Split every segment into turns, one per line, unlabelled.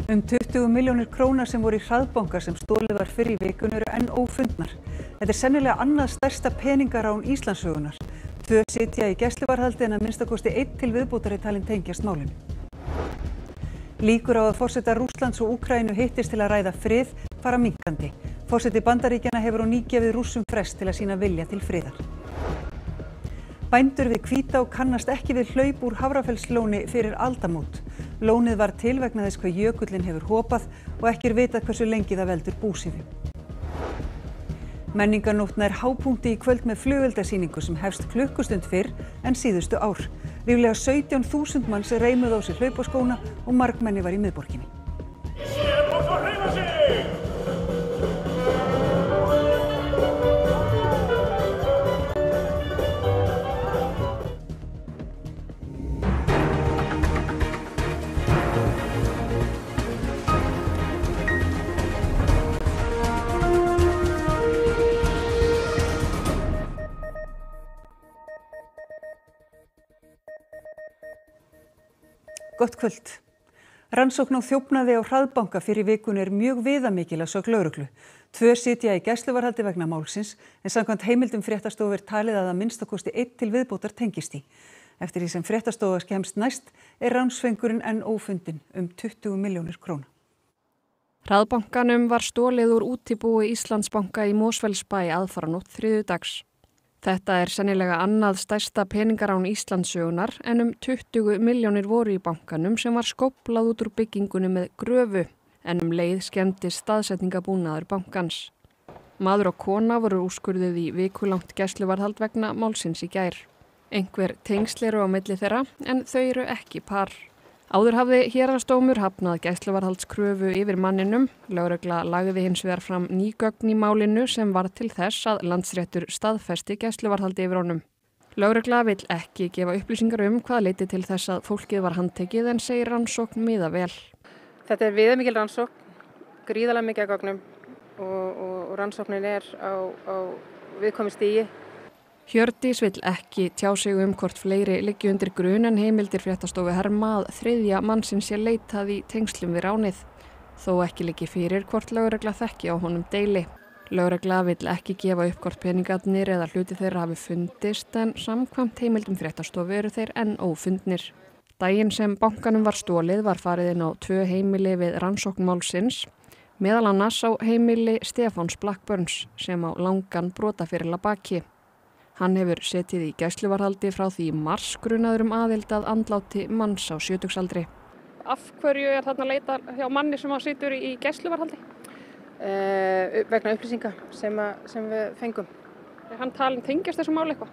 20 milljónir króna sem voru í hraðbanka sem stolið var fyrr í vikunni eru enn ófundnar. Þetta er sennilega annað stærsta peningarán Íslandssögunnar. 2 sitja í gæsluvarðhaldi en að minnstakosti 1 til viðbótar er talinn tengjast málinu. Líkur á að forsetar Rússlands og Úkraínu hittist til að ræða frið fara minnkandi. Forseti Bandaríkjanna hefur á ný gefið Rússum frest til að sýna vilja til friðar. Bændur við Hvítá kannast ekki við hlaup úr Hafrafellslóni fyrir aldamót. Lónið var til vegna þess hve jökullinn hefur hopað og ekki er vitað hversu lengi það veldur búsifjum. Menningarnótt nær hápunkti í kvöld með flugeldasýningu sem hefst klukkustund fyrr en síðustu ár. Ríflega 17.000 manns reimuðu á sig hlaupaskóna og margmenni var í miðborginni. Gott kvöld. Rannsókn á þjófnaði á hraðbanka fyrir vikunni er mjög viðamikil að sögn lögreglu. 2 sitja í gæsluvarðhaldi vegna málsins en samkvæmt heimildum fréttastofu er talið að minnstakosti 1 til viðbótar tengist í. Eftir því sem fréttastofa kemst næst er ránsfengurinn enn ófundinn 20 milljónir króna.
Hraðbankanum var stolið úr útibúi Íslandsbanka í Mosfellsbæ aðfaranótt þriðjudags. Þetta er sennilega annað stærsta peningarán Íslandssögunar en 20 milljónir voru í bankanum sem var skóplað út úr byggingunni með gröfu en leið skemmtist staðsetningabúnaður bankans. Maður og kona voru úrskurðuð í vikulangt gæsluvarðhald vegna málsins í gær. Einhver tengsl eru á milli þeirra en þau eru ekki par. Áður hafði héraðsdómur hafnað gæsluvarðhaldskröfu yfir manninum. Lögregla lagði hins vegar fram ný gögn í málinu sem var til þess að Landsréttur staðfesti gæsluvarðhaldi yfir honum. Lögregla vill ekki gefa upplýsingar hvað leiddi til þess að fólkið var handtekið en segir rannsókn miða vel.
Þetta er viðamikil rannsókn, gríðarlega mikið af gögnum og rannsóknin er á viðkomnu stigi.
Hjördís vill ekki tjá sig hvort fleiri liggi undir grun en heimildir fréttastofu herma að 3. mannsins sé leitað í tengslum við ránið. Þó ekki liggi fyrir hvort lögregla þekki á honum deili. Lögregla vill ekki gefa upp hvort peningarnir eða hluti þeirra hafi fundist en samkvæmt heimildum fréttastofu eru þeir enn ófundnir. Daginn sem bankanum var stolið var farið inn á 2 heimili við rannsókn málsins, meðal annars á heimili Stefáns Blackburns sem á langan brotaferil að baki. Hann hefur setið í gæsluvarðhaldi frá því í mars grunaður aðild að andláti manns á 70-aldri.
Af hverju er þarna leita hjá manni sem situr í gæsluvarðhaldi?
Vegna upplýsinga sem við fengum.
Er hann talinn tengjast þessu máli eitthvað?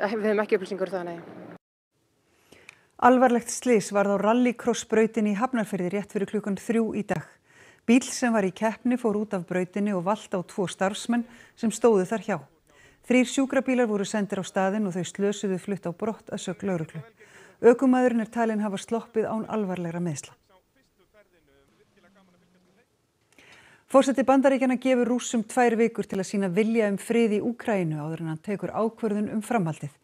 Við höfum ekki upplýsingur það, nei.
Alvarlegt slys varð á rallycross-brautinni í Hafnarfirði rétt fyrir klukkan 3 í dag. Bíll sem var í keppni fór út af brautinni og valt á 2 starfsmenn sem stóðu þar hjá. 3 sjúkrabílar voru sendir á staðinn og þau slösuðu flutt á brott að sögn lögreglu. Ökumaðurinn er talinn hafa sloppið án alvarlegra meiðsla. Forseti Bandaríkjanna gefur Rússum 2 vikur til að sýna vilja frið í Úkraínu áður en hann tekur ákvörðun framhaldið.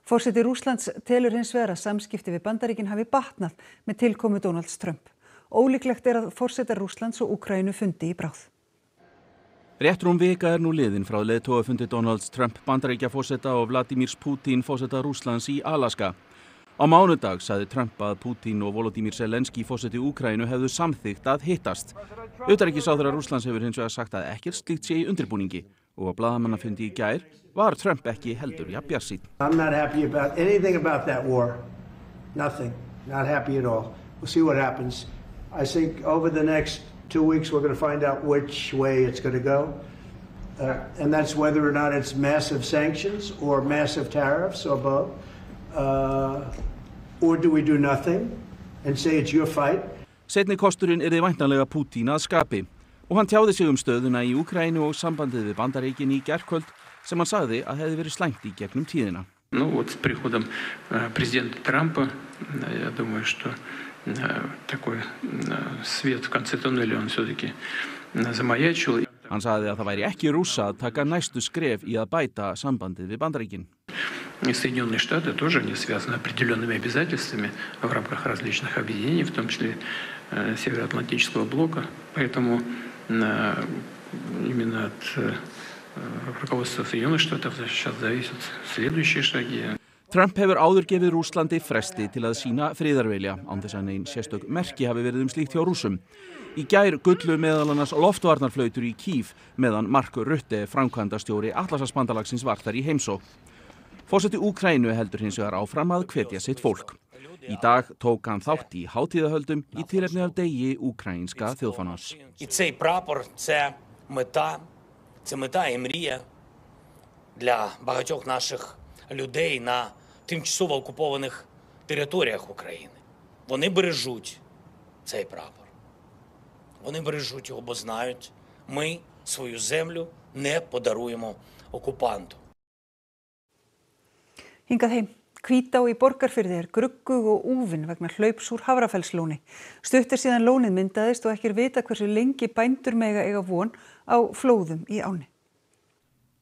Forseti Rússlands telur hins vegar að samskipti við Bandaríkin hafi batnað með tilkomu Donalds Trump. Ólíklegt er að forsetar Rússlands og Úkraínu fundi í bráð.
Rétt rúm vika er nú liðin frá leiðtogafundi Donalds Trump Bandaríkjaforseta og Vladimírs Putin forseta Rússlands í Alaska. Á mánudag sagði Trump að Putin og Volodymyr Zelenský forseti Úkraínu hefðu samþykkt að hittast. Utanríkisráðherra Rússlands hefur hins vegar sagt að ekkert slíkt sé í undirbúningi og á blaðamannafundi í gær var Trump ekki heldur jafn bjartsýnn.
I'm not happy about anything about that war. Nothing. Not happy at all. We'll see what happens. I think over the next 2 weeks we're going to find out which way it's going to go. And that's whether or not it's massive sanctions or massive tariffs or both. Or do we do nothing and say it's your fight?
Seinni kosturinn yrði væntanlega Putin að skapi og hann tjáði sig stöðuna í Úkraínu og sambandið við Bandaríkin í gærkvöld sem hann sagði að hefði verið slæmt í gegnum tíðina.
Вот с приходом президента Трампа, я думаю, что такой свет в конце туннеля он все-таки замаячил.
Hann sagði að það væri ekki Rússa að taka næstu skref í að bæta sambandið við Bandaríkin.
Соединенные Штаты тоже они связаны определенными обязательствами в рамках различных объединений, в том числе Североатлантического блока. Поэтому именно от ruководства Соединенных Штатов сейчас зависят следующие шаги.
Trump hefur áður gefið Rússlandi fresti til að sýna friðarvilja án þess að nein sérstök merki hafi verið slíkt hjá Rússum. Í gær gullu meðal annars loftvarnarflautur í Kív meðan Mark Rutte, framkvæmdastjóri Atlantshafsbandalagsins var þar í heimsókn. Forseti Úkraínu heldur hins vegar áfram að hvetja sitt fólk. Í dag tók hann þátt í hátíðahöldum í tilefni af degi úkraínska þjóðfánans.
І цей прапор – це мета і мрія для багатьох наших людей на тимчасово окупованих територіях України. Вони бережуть цей прапор. Вони бережуть його, бо знають, ми свою землю не подаруємо окупанту.
Hingað heim. Hvítá í Borgarfirði gruggug og úfin vegna hlaups úr Hafrafellslóni. Stutt síðan lónið myndaðist og ekki vita hversu lengi bændur mega eiga von á flóðum í ánni.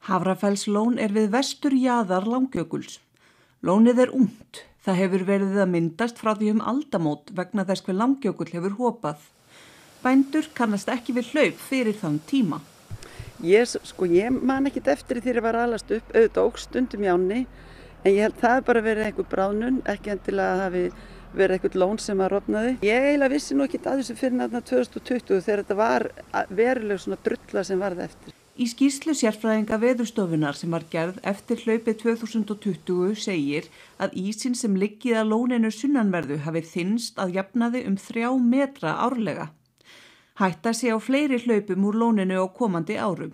Hafrafellslón við vesturjaðar Langjökuls. Lónið ungt. Það hefur verið að myndast frá því aldamót vegna þess hver Langjökull hefur hopað. Bændur kannast ekki við hlaup fyrir þann tíma.
Ég man ekkert eftir því þegar ég var alast upp, auðvitað óx stundum í ánni. En ég held það bara verið einhver bráðnun, ekki endilega hafi verið einhvern lón sem rofnaði. Ég eiginlega vissi nú ekki að þessu fyrir 2020 þegar þetta var veruleg svona drulla sem varð eftir.
Í skýrslu sérfræðinga Veðurstofunnar sem var gerð eftir hlaupið 2020 segir að ísinn sem liggið að lóninu sunnanverðu hafi þynnst að jafnaði 3 metra árlega. Hætta sé á fleiri hlaupum úr lóninu á komandi árum.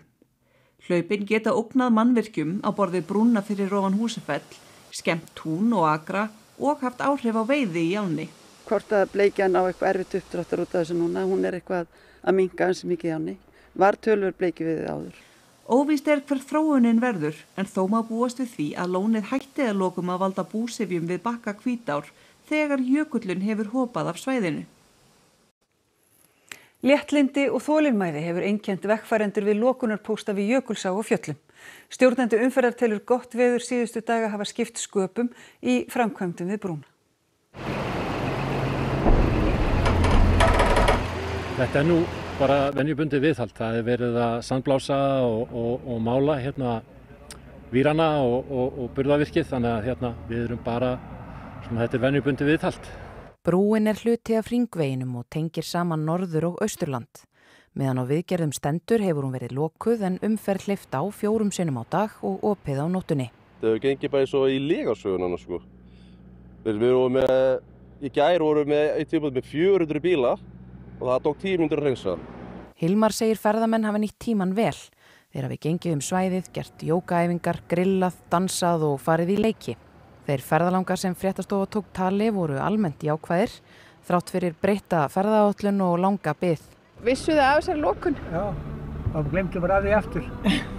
Hlaupin geta ógnað mannvirkjum á borði brúnna fyrir ofan Húsafell, skemmt tún og akra og haft áhrif á veiði í ánni.
Hvort að bleikjan á eitthvað erfitt uppdráttar út af þessu núna, hún eitthvað að minnka ansi mikið í ánni. Var töluvert bleikiveiði áður.
Óvíst hver þróunin verður, en þó má búast við því að lónið hætti að lokum að valda búsifjum við bakka Hvítár þegar jökullinn hefur hopað af svæðinu.
Léttlyndi og þolinmæði hefur einkennt vegfarendur við lokunarpósta við Jökulsá og Fjöllum. Stjórnandi umferðar telur gott veður síðustu daga hafa skipt sköpum í framkvæmdum við brúna.
Þetta nú bara venjubundið viðhald. Það verið að sandblása og mála vírana og burðavirkið, þannig að við erum bara þetta venjubundið viðhald.
Brúin hluti af hringveginum og tengir saman Norður- og Austurland. Meðan á viðgerðum stendur hefur hún verið lokuð en umferð hleypt á 4 sinnum á dag og opið á nóttunni.
Það hefur gengið bara svo í legasögun sko. Við vorum í gær vorum með 400 bíla og það tók 10 mínútur að hreinsa.
Hilmar segir ferðamenn hafa nýtt tíman vel. Þeir hafi gengið svæðið, gert jógaæfingar, grillað, dansað og farið í leiki. Þeir ferðalangar sem Fréttastofa tók tali voru almennt jákvæðir, þrátt fyrir breytta ferðaáætlun og langa bið.
Vissu þið af þessari lokun?
Já, og glemtum bara að því aftur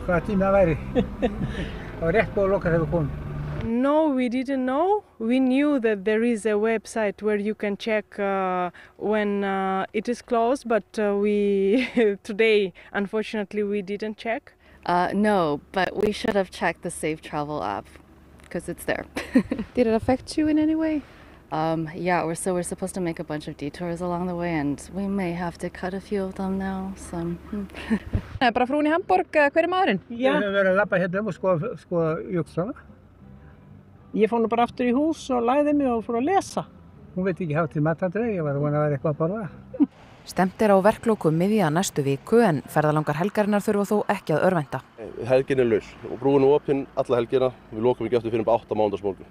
hvaða tími það væri. Það var rétt búið að loka þegar við komum.
No, we didn't know. We knew that there is a website where you can check when it is closed, but today, unfortunately, we didn't check.
No, but we should have checked the Safe Travel app. Because it's there.
Did it affect you in any way?
Yeah, we're supposed to make a bunch of detours along the way and we may have to cut a few of them now.
Bara frúin í Hamborg, hver maðurinn?
Já. Við höfum verið að labba hérna og skoða Jökulsá.
Ég fór nú bara aftur í hús og lagði mig og fór að lesa.
Hún veit ekki hafa til matandri, ég var að vona að vera eitthvað að borða.
Stemt á verklokum miðja næstu viku en ferðalangar helgarinnar þurfa þó ekki að örvænta.
Helgin laus og brúin opin alla helgina. Við lokum ekki eftir fyrir 8 mánudagsmorgun.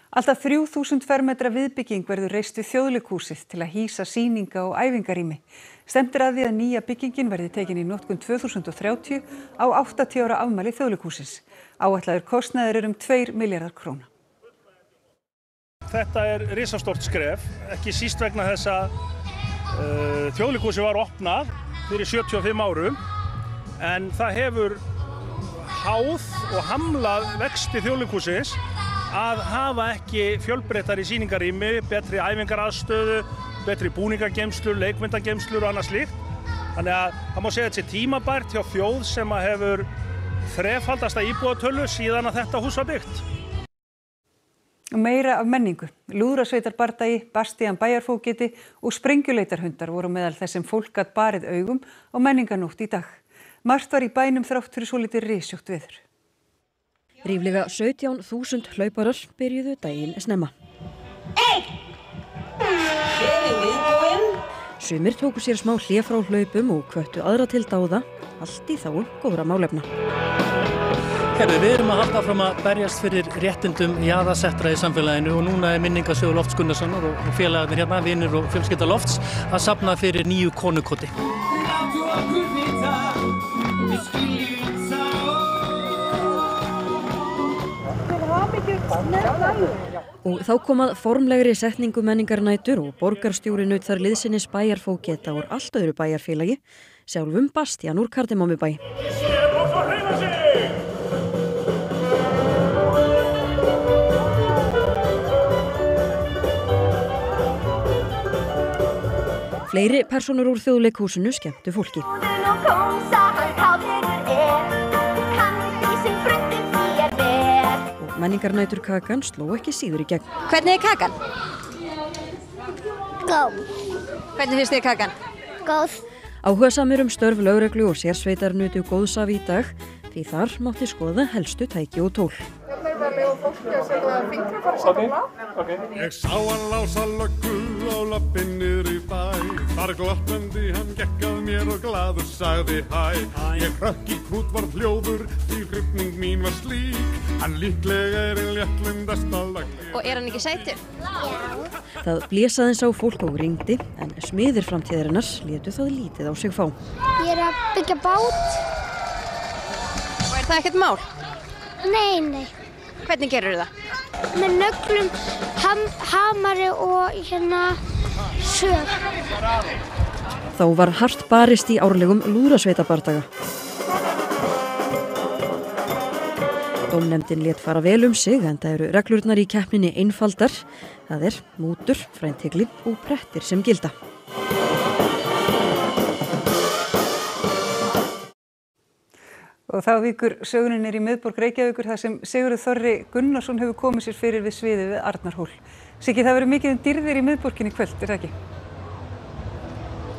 Alltaf 3000 fermetra viðbygging verður reist við Þjóðleikhúsið til að hýsa sýninga og æfingarými. Stemt að því að nýja byggingin verði tekin í notkun 2030 á 80 ára afmæli Þjóðleikhússins. Áætlaður kostnaður 2 milljarðar króna.
Þetta risastórt skref, ekki síst vegna þess að Þjóðleikhúsið var opnað fyrir 75 árum en það hefur háð og hamlað vexti Þjóðleikhússins að hafa ekki fjölbreyttari sýningarými, betri æfingaraðstöðu, betri búningageymslur, leikmyndageymslur og annað slíkt. Þannig að það má segja að þetta sé tímabært hjá þjóð sem hefur þrefaldasta íbúatölu síðan að þetta hús var byggt.
Meira af menningu. Lúðrasveitarbardagi, Bastian bæjarfógeti og sprengjuleitarhundar voru meðal þess sem fólk gat barið augum á menningarnótt í dag. Margt var í bænum þrátt fyrir svolítið rysjótt veður.
Ríflega 17.000 hlauparar byrjuðu daginn snemma. Sumir tóku sér smá hlé frá hlaupum og hvöttu aðra til dáða, allt í þágu góðra málefna.
Við erum að halda áfram að berjast fyrir réttindum jaðarsettra í samfélaginu og núna er minningarsjóður Lofts Gunnarssonar og félagarnir hérna, vinir og fjölskylda Lofts, að safna fyrir nýju konukoti.
Og þá kom að formlegri setningu menningarnætur og borgarstjóri naut þar liðsinnis bæjarfógeta úr allt öðru bæjarfélagi, sjálfum Bastian úr Kardimámubæ. Fleiri personur úr þjóðleikhúsinu skemmtu fólki. Og menningarnætur kakan sló ekki síður í gegn.
Hvernig kakan?
Góð.
Hvernig finnst þér kakan?
Góð.
Áhugasamir störf lögreglu og sérsveitar nutu góðs af í dag, því þar mátti skoða helstu tæki og tól.
Ég sá hann lása löggu á lappinn niður í bæ. Þar glottandi hann gekk að mér og glaður sagði hæ. Ég hrökk í kút var hljóður, því hrifning mín var slík. Hann líklega léttlindasta lagli.
Og hann ekki sætur?
Já.
Það blés aðeins á fólk og ringdi, en smiðir framtíðarinnar létu það lítið á sig fá.
Ég að byggja bát.
Og það ekkert mál?
Nei.
Hvernig gerur það?
Með nöglum, hamari og sög.
Þá var hart barist í árlegum lúðrasveitabardaga. Dómnefndin lét fara vel sig, enda eru reglurnar í keppninni einfaldar. Það mútur, fræntegli og prettir sem gilda.
Og þá víkur sögunin í miðborg Reykjavíkur þar sem Sigurður Þorri Gunnarsson hefur komið sér fyrir við sviðið við Arnarhól. Siggi, það verður mikið dýrðir í miðborginni í kvöld, er það ekki?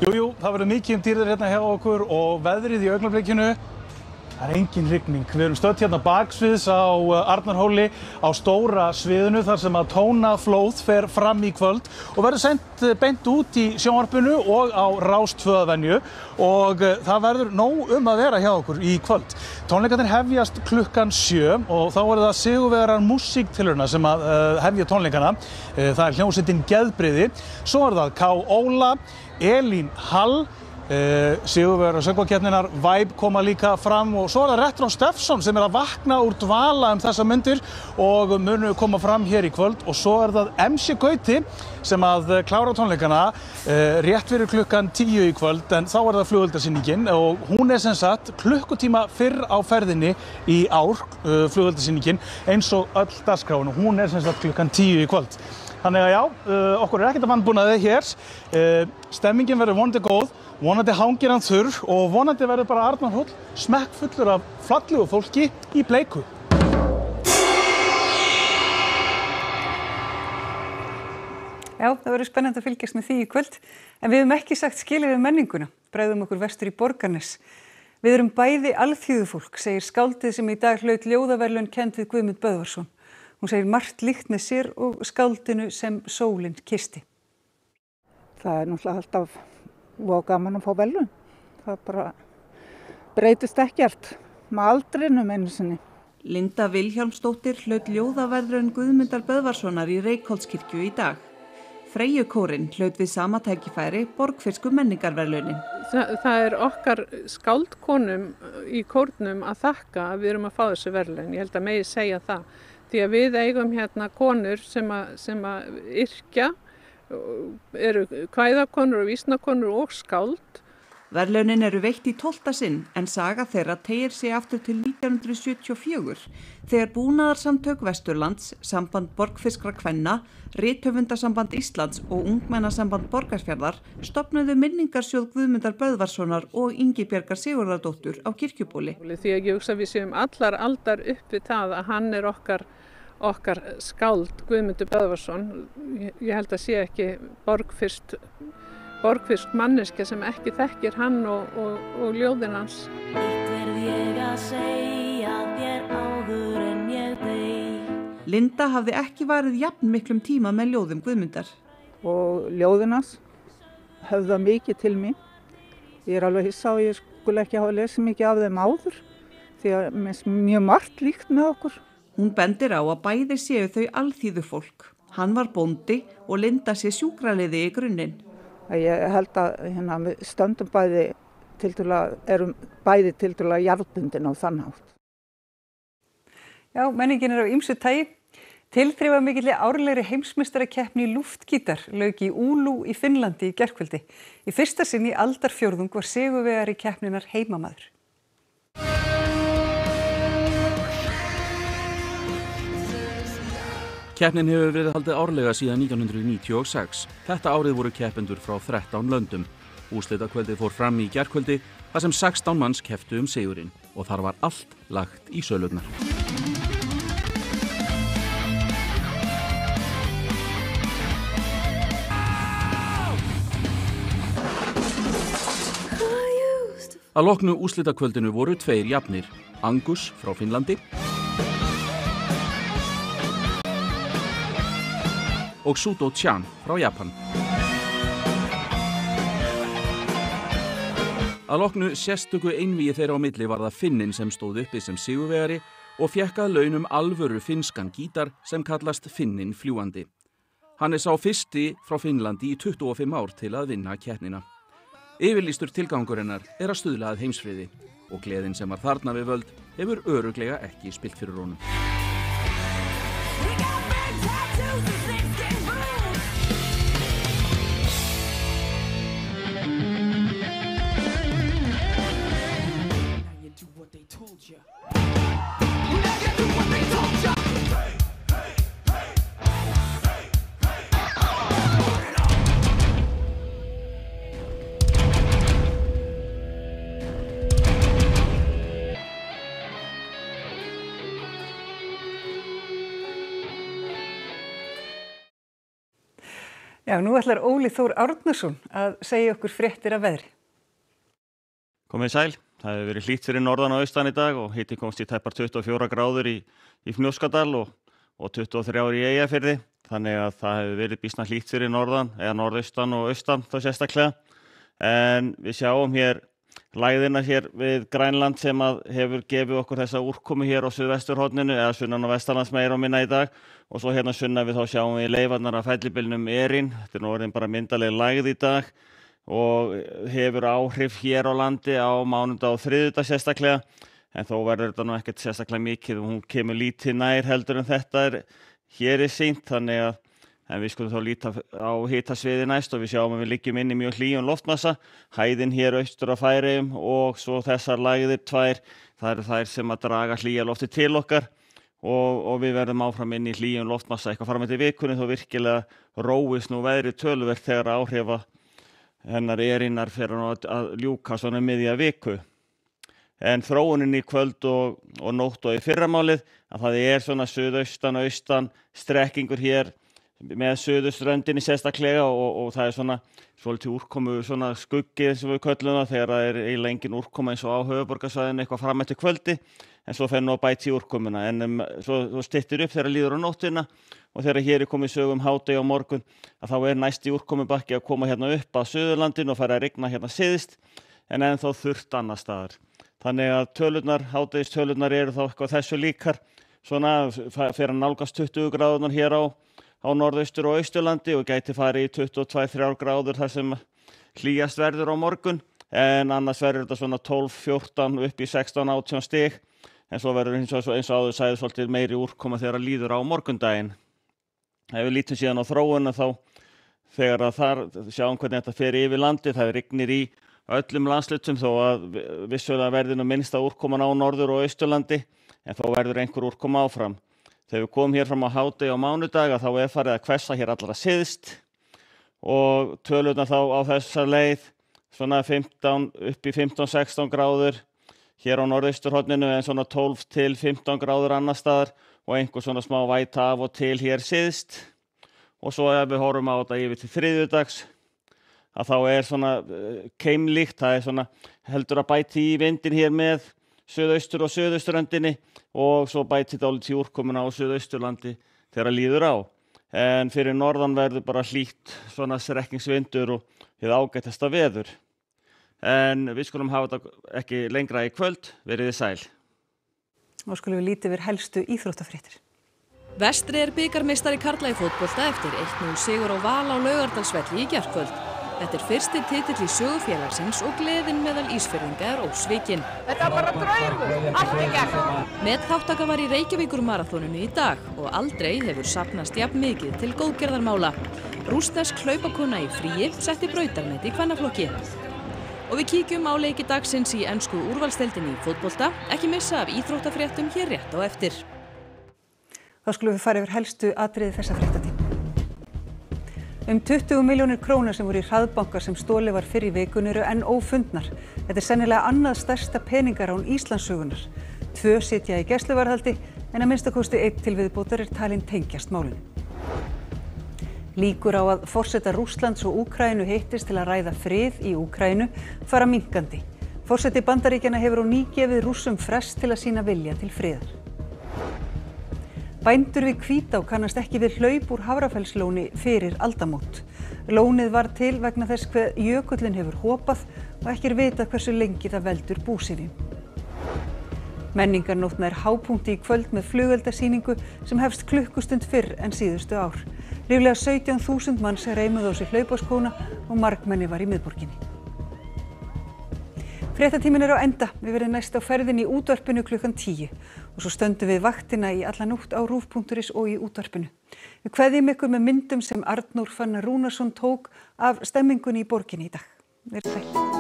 Jú, það verður mikið dýrðir hérna hjá okkur og veðrið í augnablikinu. Það engin rigning. Við erum stödd hérna baksviðs á Arnarhóli á stóra sviðinu þar sem að tónaflóð fer fram í kvöld og verður sendt beint út í sjónvarpinu og á Rás 2 venju og það verður nóg að vera hjá okkur í kvöld. Tónleikarnir hefjast klukkan 7 og þá er það sigurvegarar músíktilrauna sem að hefja tónleikana. Það er hljómsveitin Geðbrigði, svo er það K. Óla, Elín Hall, sigurvegarar söngvakeppninnar Vibe koma líka fram og svo er það Retro Steffson sem er að vakna úr dvala þessa myndir og munu koma fram hér í kvöld og svo er það MC Gauti sem að klára tónleikana rétt fyrir klukkan 10 í kvöld en þá er það flugeldasýningin og hún er sem sagt klukkutíma fyrr á ferðinni í ár, flugeldasýningin eins og öll dagskráin og hún er sem sagt klukkan 10 í kvöld. Þannig að já, okkur ekkert að vanbúnaði hér, stemmingin verður vonandi góð, vonandi hangir hann þurr og vonandi verður bara Arnarhóll smekkfullur af fallegu fólki í bleiku.
Já, það verður spennandi að fylgjast með því í kvöld, en við höfum ekki sagt skilið við menninguna, bregðum okkur vestur í Borgarnes. Við erum bæði alþýðufólk, segir skáldið sem í dag hlaut ljóðaverðlaun kennd við Guðmund Böðvarsson. Hún segir margt líkt með sér og skáldinu sem sólin kyssti.
Það er náttúrulega alltaf og gaman að fá verðlaun. Það bara breytist ekkert með aldrinum einu sinni.
Linda Vilhjálmsdóttir hlaut ljóðaverðlaun Guðmundar Böðvarssonar í Reykholtskirkju í dag. Freyjukórinn hlaut við sama tækifæri borgfirsku menningarverðlaunin.
Það er okkar skáldkonum í kórnum að þakka að við erum að fá þessu verðlaun. Ég held að megi segja það. Því að við eigum hérna konur sem að yrkja, eru kvæðakonur og vísnakonur og skáld
Verðlaunin eru veitt í 12. sinn en saga þeirra teygir sig aftur til 1974 þegar Búnaðarsamtök Vesturlands, Samband borgfiskra kvenna, Rithöfundasamband Íslands og Ungmennasamband Borgarfjarðar stofnuðu minningarsjóð Guðmundar Böðvarssonar og Ingibjargar Sigurðardóttur á Kirkjubóli.
Því að ég hugsa að við séum allar aldar upp við það að hann er okkar skáld Guðmundur Böðvarsson. Ég held að sé ekki borgfirsk manneskja sem ekki þekkir hann og ljóðin hans.
Linda hafði ekki varið jafn miklum tíma með ljóðum Guðmundar.
Og ljóðin hans höfða mikið til mín. Ég er alveg hissa og ég skulle ekki hafa lesið mikið af þeim áður því að mér er mjög margt líkt með okkur.
Hún bendir á að bæði séu þau alþýðu fólk. Hann var bóndi og Linda sé sjúkraliði í grunninn.
Ég held að við stöndum erum bæði tiltölulega jarðbundin á þann hátt.
Já, menningin er á ýmsu tagi. Tilþrifamikilli árlegri heimsmeistarakeppni í lúftgítar lauk í Oulu í Finnlandi í gærkvöldi. Í fyrsta sinn í aldarfjórðung var sigurvegari keppninnar heimamaður.
Keppnin hefur verið haldið árlega síðan 1996. Þetta árið voru keppendur frá 13 löndum. Úrslitakvöldið fór fram í gærkvöldi þar sem 16 manns kepptu sigurinn og þar var allt lagt í sölurnar. Að loknu úrslitakvöldinu voru 2 jafnir, Angus frá Finnlandi og Sudo Chan frá Japan. Að loknu sérstöku einvígi þeirra á milli var það Finnin sem stóð uppi sem sigurvegari og fékk að launum alvöru finnskan gítar sem kallast Finnin fljúandi. Hann er sá fyrsti frá Finnlandi í 25 ár til að vinna keppnina. Yfirlýstur tilgangur hennar er að stuðla að heimsfriði og gleðin sem var þarna við völd hefur örugglega ekki spillt fyrir honum.
Já, nú ætlar Óli Þór Árnason að segja okkur fréttir af veðri.
Komið sæl, það hefur verið hlýtt fyrir norðan og austan í dag og hiti komst í tæpar 24 gráður í Fnjóskadal og 23 í Eyjafirði. Þannig að það hefur verið býsna hlýtt fyrir norðan eða norðaustan og austan þá sérstaklega. En við sjáum hér lægðina hér við Grænland sem að hefur gefið okkur þessa úrkomu hér á suðvesturhorninu eða sunnan og vestanlands meira og minna í dag. Og svo hérna sunnan við þá sjáum við leifarnar af fellibylnum Erin. Þetta er nú orðin bara myndaleg lægð í dag og hefur áhrif hér á landi á mánudag og þriðjudag sérstaklega. En þó verður þetta nú ekkert sérstaklega mikið og hún kemur lítið nær heldur en þetta hér sýnt. Þannig að við skulum þá líta á hitasviði næst og við sjáum að við liggjum inn í mjög hlýjum loftmassa. Hæðin hér austur á Færeyjum og svo þessar lægðir 2. Það eru þær sem að draga hlýja lofti til okkar. Og við verðum áfram inn í hlýjum loftmassa eitthvað fram eftir vikunni þó virkilega róist nú veðrið töluvert þegar áhrifa hennar Erinar fyrir að ljúka svona miðja viku. En þróunin í kvöld og nótt og í fyrramálið að það er svona suðaustan, austan strekkingur hér með suðurströndinni sérstaklega og það er svona svolítið úrkomu svona skuggi sem við köllum það þegar það er eiginlega engin úrkoma eins og á höfuðborgarsvæðinu eitthvað fram eftir kvöldi. En svo fer nú að bæta í úrkomuna, en svo styttir upp þegar líður á nóttina og þegar hér er komið sögum hádegi á morgun að þá er næsti úrkomubakki að koma hérna upp að Suðurlandinu og fara að rigna hérna syðst en ennþá þurrt annar staðar. Þannig að hádegistölurnar eru þá eitthvað þessu líkar, svona fer að nálgast 20 gráðunar hér á norðaustur og austurlandi og gæti farið í 22-23 gráður þar sem hlýjast verður á morgun en annars verður þetta svona 12-14 upp í 16-18 stig. En svo verður eins og áður sagði svolítið meiri úrkoma þegar líður á morgundaginn. Ef við lítum síðan á þróuna þá þegar þar sjáum hvernig þetta fer yfir landi, það rignir í öllum landslutum þó að vissulega verði nú minnsta úrkoman á Norður- og Austurlandi en þó verður einhver úrkoma áfram. Þegar við komum hér fram á hádegi á mánudag þá farið að hvessa hér allra syðst og tölurnar þá á þessa leið svona 15 upp í 15-16 gráður hér á norðausturhorninu en svona 12 til 15 gráður annar staðar og einhver svona smá væta af og til hér syðst. Og svo ef við horfum á þetta yfir til þriðjudags að þá svona keimlíkt, það svona heldur að bæti í vindin hér með suðaustur og suðausturöndinni og svo bæti dálítið í úrkomuna á suðausturlandi þegar líður á. En fyrir norðan verður bara hlýtt svona strekkingsvindur og hið ágætasta veður. En við skulum hafa þetta ekki lengra í kvöld, verið þið sæl.
Nú skulum við lítið yfir helstu íþróttafréttir.
Vestri bikarmeistari karla í fótbolta eftir 1-0 sigur á Val á Laugardalsvelli í gærkvöld. Þetta fyrsti titill í sögu félagsins og gleðin meðal Ísfirðinga ósvikin. Þetta bara draumur, allt í gegn. Medþátttaka var í Reykjavíkurmaraþoninu í dag og aldrei hefur safnast jafn mikið til góðgerðarmála. Rússnesk hlaupakona í fríi setti brautarmet í kvennaflokki. Og við kíkjum á leiki dagsins í ensku úrvalsdeildinni í fótbolta, ekki missa af íþróttafréttum hér rétt á eftir.
Þá skulum við fara yfir helstu atriði þessa fréttatíma. 20 milljónir króna sem voru í hraðbanka sem stolið var fyrr í vikunni eru enn ófundnar. Þetta sennilega annað stærsta peningarán Íslandssögunnar. 2 sitja í gæsluvarðhaldi en að minnstakosti 1 til viðbótar talinn tengjast málinu. Líkur á að forseta Rússlands og Úkraínu hittist til að ræða frið í Úkraínu fara minnkandi. Forseti Bandaríkjanna hefur á ný gefið Rússum frest til að sýna vilja til friðar. Bændur við Hvítá kannast ekki við hlaup úr Hafrafellslóni fyrir aldamót. Lónið var til vegna þess hve jökullinn hefur hopað og ekki vitað hversu lengi það veldur búsifjum. Menningarnótt nær hápunkti í kvöld með flugeldasýningu sem hefst klukkustund fyrr en síðustu ár. Ríflega 17.000 manns reimuðu á sig hlaupaskóna og margmenni var í miðborginni. Fréttatíminn á enda. Við verðum næst á ferðinni í útvarpinu klukkan 10 og svo stöndum við vaktina í alla nótt á rúv.is og í útvarpinu. Við kveðjum ykkur með myndum sem Arnór Fannar Rúnarsson tók af stemmingunni í borginni í dag. Verið sæl.